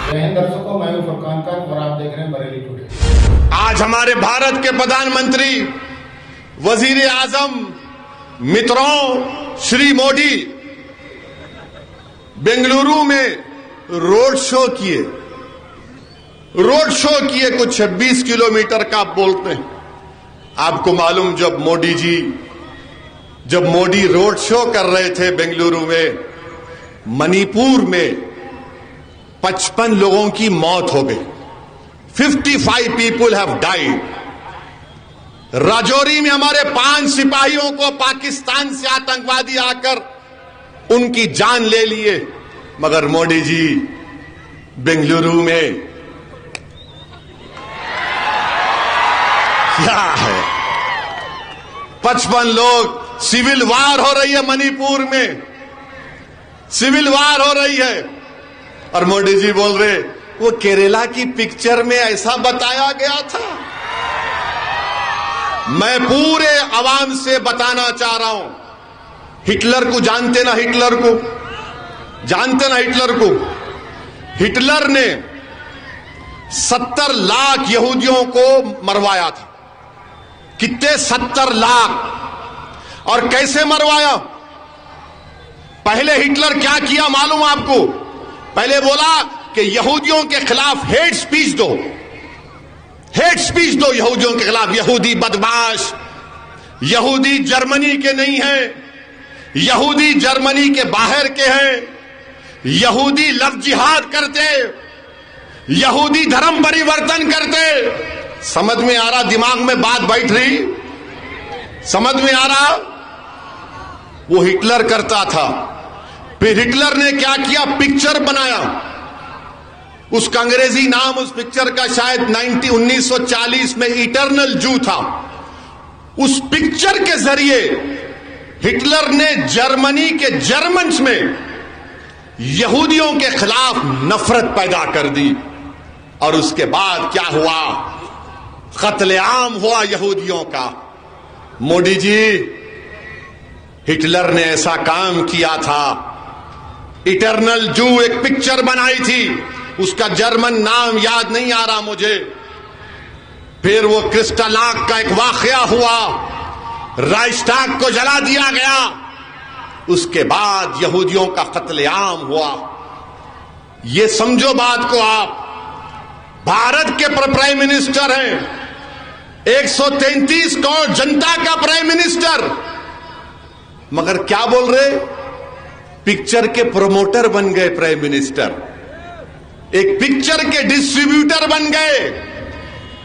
जय हिंद दर्शकों, मैं हूं फुरकान खान और आप देख रहे हैं बरेली टुडे। आज हमारे भारत के प्रधानमंत्री वजीर आजम मित्रों श्री मोदी बेंगलुरु में रोड शो किए कुछ 26 किलोमीटर का आप बोलते हैं। आपको मालूम जब मोदी रोड शो कर रहे थे बेंगलुरु में, मणिपुर में 55 लोगों की मौत हो गई। 55 पीपुल हैव डाइड। राजौरी में हमारे 5 सिपाहियों को पाकिस्तान से आतंकवादी आकर उनकी जान ले लिए, मगर मोदी जी बेंगलुरु में क्या है, 55 लोग। सिविल वार हो रही है मणिपुर में, सिविल वार हो रही है, और मोदी जी बोल रहे वो केरला की पिक्चर में ऐसा बताया गया था। मैं पूरे अवाम से बताना चाह रहा हूं, हिटलर को जानते ना, हिटलर को जानते ना, हिटलर ने 70 लाख यहूदियों को मरवाया था। कितने? 70 लाख। और कैसे मरवाया? पहले हिटलर क्या किया मालूम आपको? पहले बोला कि यहूदियों के खिलाफ हेट स्पीच दो यहूदियों के खिलाफ। यहूदी बदमाश, यहूदी जर्मनी के नहीं हैं, यहूदी जर्मनी के बाहर के हैं, यहूदी लव जिहाद करते, यहूदी धर्म परिवर्तन करते। समझ में आ रहा? दिमाग में बात बैठ रही? समझ में आ रहा? वो हिटलर करता था। फिर हिटलर ने क्या किया? पिक्चर बनाया। उसका अंग्रेजी नाम उस पिक्चर का शायद 1940 में इटर्नल जू था। उस पिक्चर के जरिए हिटलर ने जर्मनी के जर्मन्स में यहूदियों के खिलाफ नफरत पैदा कर दी। और उसके बाद क्या हुआ? कत्लेआम हुआ यहूदियों का। मोदी जी, हिटलर ने ऐसा काम किया था। इटर्नल जू एक पिक्चर बनाई थी, उसका जर्मन नाम याद नहीं आ रहा मुझे। फिर वो क्रिस्टलाक का एक वाकया हुआ, राइस्टाग को जला दिया गया। उसके बाद यहूदियों का कत्लेआम हुआ। ये समझो बात को आप। भारत के प्राइम मिनिस्टर हैं, 133 करोड़ जनता का प्राइम मिनिस्टर, मगर क्या बोल रहे? पिक्चर के प्रोमोटर बन गए प्राइम मिनिस्टर, एक पिक्चर के डिस्ट्रीब्यूटर बन गए,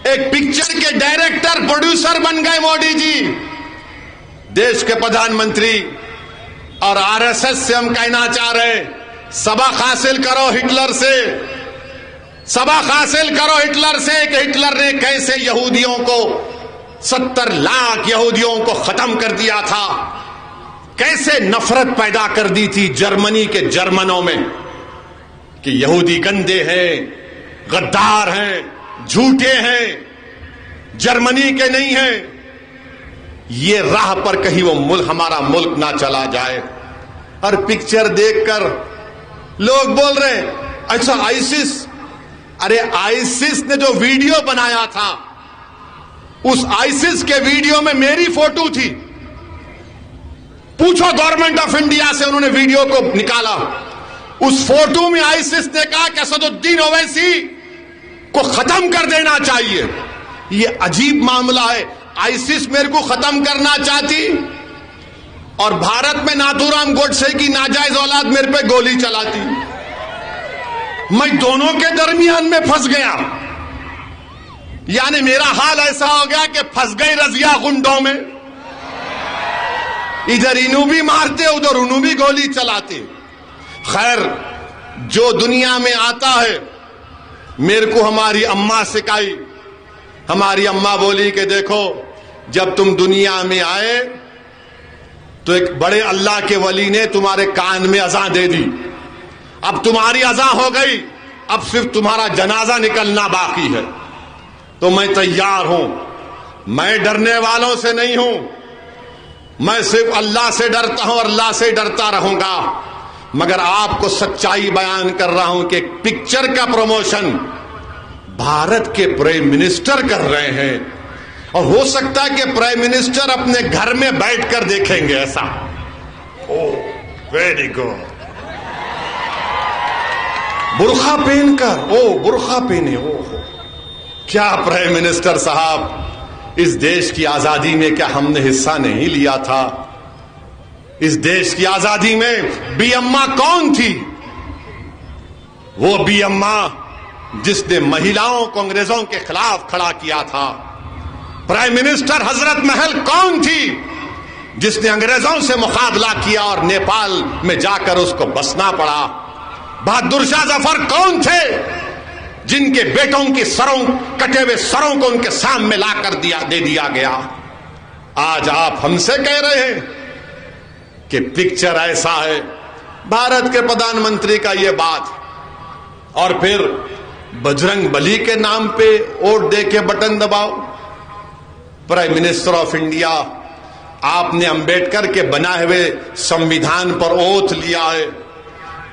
एक पिक्चर के डायरेक्टर प्रोड्यूसर बन गए मोदी जी। देश के प्रधानमंत्री और आरएसएस से हम कहना चाह रहे, सबक हासिल करो हिटलर से, सबक हासिल करो हिटलर से कि हिटलर ने कैसे यहूदियों को 70 लाख यहूदियों को खत्म कर दिया था, कैसे नफरत पैदा कर दी थी जर्मनी के जर्मनों में कि यहूदी गंदे हैं, गद्दार हैं, झूठे हैं, जर्मनी के नहीं हैं। ये राह पर कहीं वो हमारा मुल्क ना चला जाए। और पिक्चर देखकर लोग बोल रहे अच्छा आईसिस, अरे आईसिस ने जो वीडियो बनाया था, उस आईसिस के वीडियो में मेरी फोटो थी। पूछो गवर्नमेंट ऑफ इंडिया से, उन्होंने वीडियो को निकाला। उस फोटो में आईसिस ने कहा कि असदुद्दीन ओवैसी को खत्म कर देना चाहिए। यह अजीब मामला है। आईसिस मेरे को खत्म करना चाहती और भारत में नाथूराम गोडसे की नाजायज औलाद मेरे पे गोली चलाती। मैं दोनों के दरमियान में फंस गया। यानी मेरा हाल ऐसा हो गया कि फंस गई रजिया गुंडों में। इधर इन्हों भी मारते, उधर उन्हों भी गोली चलाते। खैर, जो दुनिया में आता है, मेरे को हमारी अम्मा सिखाई। हमारी अम्मा बोली कि देखो, जब तुम दुनिया में आए तो एक बड़े अल्लाह के वली ने तुम्हारे कान में अज़ान दे दी। अब तुम्हारी अज़ान हो गई, अब सिर्फ तुम्हारा जनाजा निकलना बाकी है। तो मैं तैयार हूं। मैं डरने वालों से नहीं हूं, मैं सिर्फ अल्लाह से डरता हूं और अल्लाह से डरता रहूंगा। मगर आपको सच्चाई बयान कर रहा हूं कि एक पिक्चर का प्रमोशन भारत के प्राइम मिनिस्टर कर रहे हैं, और हो सकता है कि प्राइम मिनिस्टर अपने घर में बैठकर देखेंगे ऐसा। Oh very good. बुर्खा पहनकर, ओ बुर्खा पहने, ओहो क्या प्राइम मिनिस्टर साहब, इस देश की आजादी में क्या हमने हिस्सा नहीं लिया था? इस देश की आजादी में बी अम्मा कौन थी? वो बी अम्मा जिसने महिलाओं को अंग्रेजों के खिलाफ खड़ा किया था। प्राइम मिनिस्टर हजरत महल कौन थी जिसने अंग्रेजों से मुकाबला किया और नेपाल में जाकर उसको बसना पड़ा? बहादुर शाह जफर कौन थे जिनके बेटों की सरों, कटे हुए सरों को उनके सामने लाकर दे दिया गया? आज आप हमसे कह रहे हैं कि पिक्चर ऐसा है, भारत के प्रधानमंत्री का ये बात, और फिर बजरंग बली के नाम पे वोट दे के बटन दबाओ। प्राइम मिनिस्टर ऑफ इंडिया, आपने अंबेडकर के बनाए हुए संविधान पर ओथ लिया है।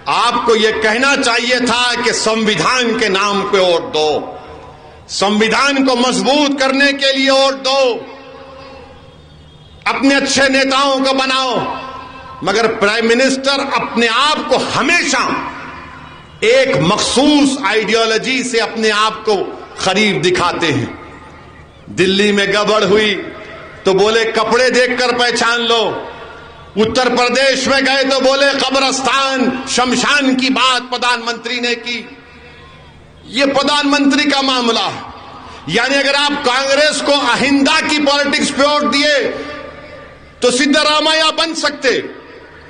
आपको यह कहना चाहिए था कि संविधान के नाम पे वोट दो, संविधान को मजबूत करने के लिए वोट दो, अपने अच्छे नेताओं को बनाओ। मगर प्राइम मिनिस्टर अपने आप को हमेशा एक मखसूस आइडियोलॉजी से अपने आप को करीब दिखाते हैं। दिल्ली में गड़बड़ हुई तो बोले कपड़े देखकर पहचान लो, उत्तर प्रदेश में गए तो बोले कब्रस्तान शमशान की बात प्रधानमंत्री ने की। ये प्रधानमंत्री का मामला है। यानी अगर आप कांग्रेस को अहिंदा की पॉलिटिक्स पे वोट दिए तो सिद्धरामैया बन सकते।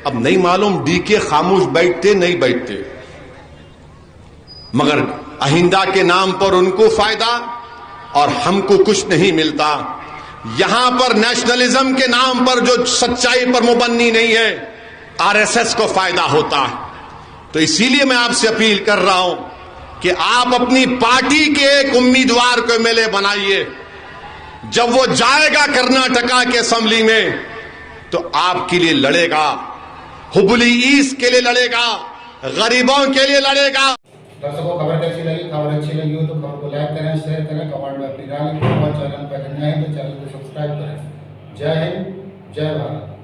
अब नहीं मालूम डीके खामोश बैठते नहीं बैठते, मगर अहिंदा के नाम पर उनको फायदा और हमको कुछ नहीं मिलता। यहां पर नेशनलिज्म के नाम पर जो सच्चाई पर मुबन्नी नहीं है, आरएसएस को फायदा होता है। तो इसीलिए मैं आपसे अपील कर रहा हूं कि आप अपनी पार्टी के एक उम्मीदवार को एमएलए बनाइए। जब वो जाएगा कर्नाटका के असेंबली में तो आपके लिए लड़ेगा, हुबली ईस्ट के लिए लड़ेगा, गरीबों के लिए लड़ेगा। दर्शकों, खबर कैसी लगी? खबर अच्छी लगी हो तो खबर को लाइक करें, शेयर करें, कमेंट में अपनी राय लिखें और चैनल पर नए हैं तो चैनल को सब्सक्राइब करें। जय हिंद, जय भारत।